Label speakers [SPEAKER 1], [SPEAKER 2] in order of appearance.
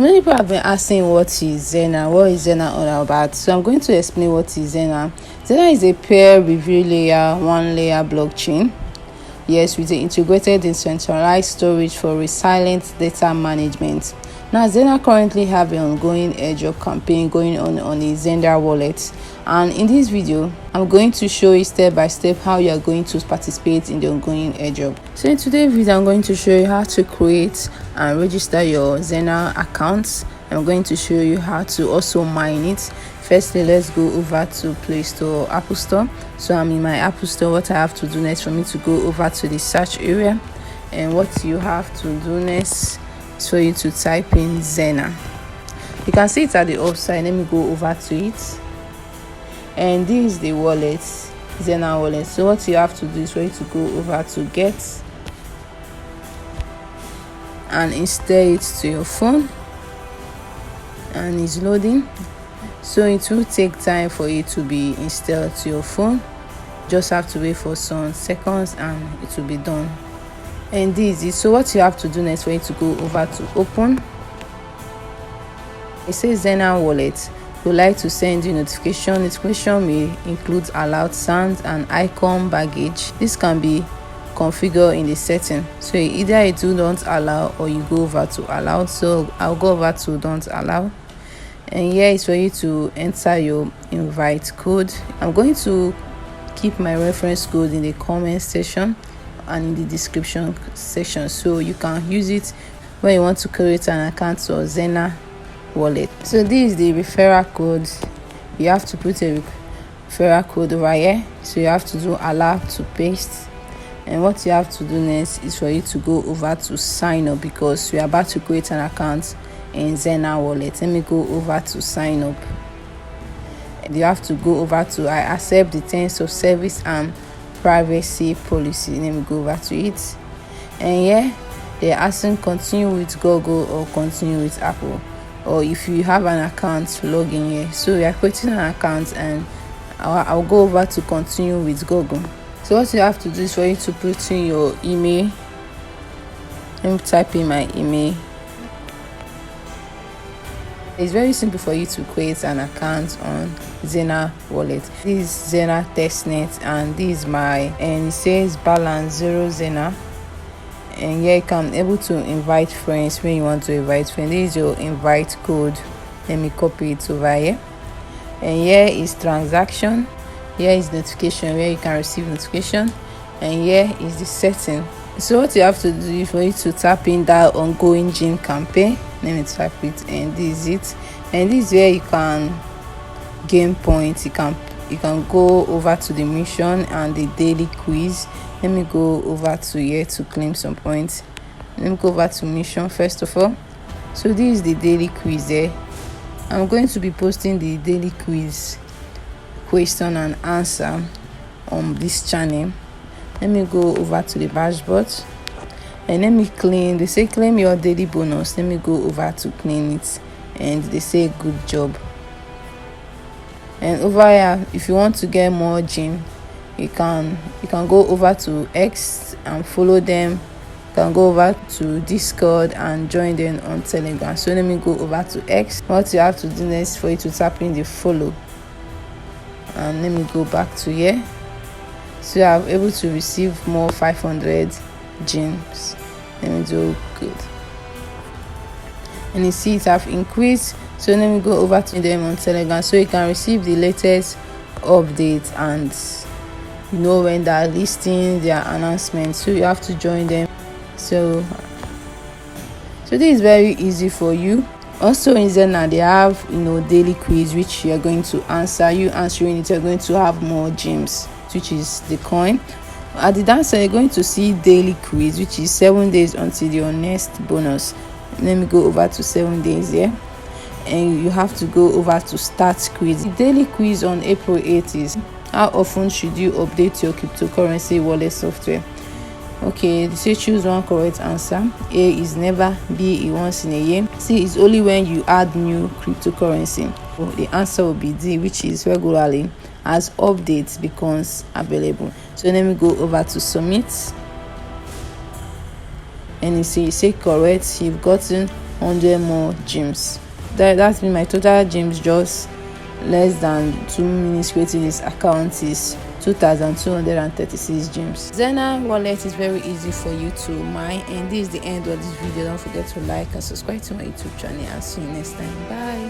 [SPEAKER 1] Many people have been asking what is Xenea, what is Xenea all about. So I'm going to explain what is Xenea. Xenea is a peer review layer, one layer blockchain. Yes, with the integrated decentralized storage for resilient data management. Now, Xenea currently have an ongoing Airdrop campaign going on a Xenea Wallet, and in this video, I'm going to show you step by step how you are going to participate in the ongoing Airdrop. So in today's video, I'm going to show you how to create and register your Xenea accounts. I'm going to show you how to also mine it. Firstly, let's go over to Play Store or Apple Store. So I'm in my Apple Store. What I have to do next for me to go over to the search area, and what you have to do next is for you to type in Xenea. You can see it at the upside. Let me go over to it, and this is the wallet, Xenea Wallet. So what you have to do is for you to go over to Get and install it to your phone, and it's loading. So it will take time for it to be installed to your phone. Just have to wait for some seconds and it will be done. And this is so what you have to do next for you to go over to open. It says Xenea Wallet would like to send you notification. Notification may include allowed sounds and icon baggage. This can be configured in the setting. So either you do don't allow or you go over to allow. So I'll go over to don't allow. And here is for you to enter your invite code. I'm going to keep my reference code in the comment section and in the description section, so you can use it when you want to create an account for Xenea Wallet. So this is the referral code. You have to put a referral code over here, so you have to do allow to paste. And what you have to do next is for you to go over to sign up, because we are about to create an account in Xenea Wallet. Let me go over to sign up. You have to go over to I accept the terms of service and privacy policy. Let me go over to it, and here they're asking continue with Google or continue with Apple, or if you have an account, log in here. So we are creating an account, and I'll go over to continue with Google. So what you have to do is for you to put in your email. Let me type in my email. It's very simple for you to create an account on Xenea Wallet. This is Xenea testnet, and this is and it says balance 0 Xenea. And here you can able to invite friends when you want to invite friends. This is your invite code. Let me copy it over here. And here is transaction. Here is notification, where you can receive notification. And here is the setting. So what you have to do is for you to tap in that ongoing gym campaign. Let me type it, and this is it. And this is where you can gain points. You can go over to the mission and the daily quiz. Let me go over to here to claim some points. Let me go over to mission first of all. So this is the daily quiz there. I'm going to be posting the daily quiz question and answer on this channel. Let me go over to the dashboard, and let me claim. They say claim your daily bonus. Let me go over to claim it, and they say good job. And over here, if you want to get more gym, you can go over to X and follow them. You can go over to Discord and join them on Telegram. So let me go over to X. What you have to do next for you to tap in the follow, and let me go back to here. So I'm able to receive more 500 gems. Let me do good, and you see it have increased. So let me go over to them on Telegram, so you can receive the latest updates and you know when they're listing their announcements. So you have to join them. So this is very easy for you. Also in Xenea, they have daily quiz, which you are going to answer. You answering it, you're going to have more gems, which is the coin. At the downside, you're going to see daily quiz, which is 7 days until your next bonus. Let me go over to 7 days here, and you have to go over to start quiz. The daily quiz on April 8th is how often should you update your cryptocurrency wallet software. Okay, they say choose one correct answer. A is never, B is once in a year, C is only when you add new cryptocurrency. The answer will be D, which is regularly as updates becomes available. So let me go over to submit, and you say correct. You've gotten 100 more gems. That's been my total gems, just less than 2 minutes creating this account is 2,236 gems. Xenea Wallet is very easy for you to mine, and this is the end of this video. Don't forget to like and subscribe to my YouTube channel. I'll see you next time. Bye.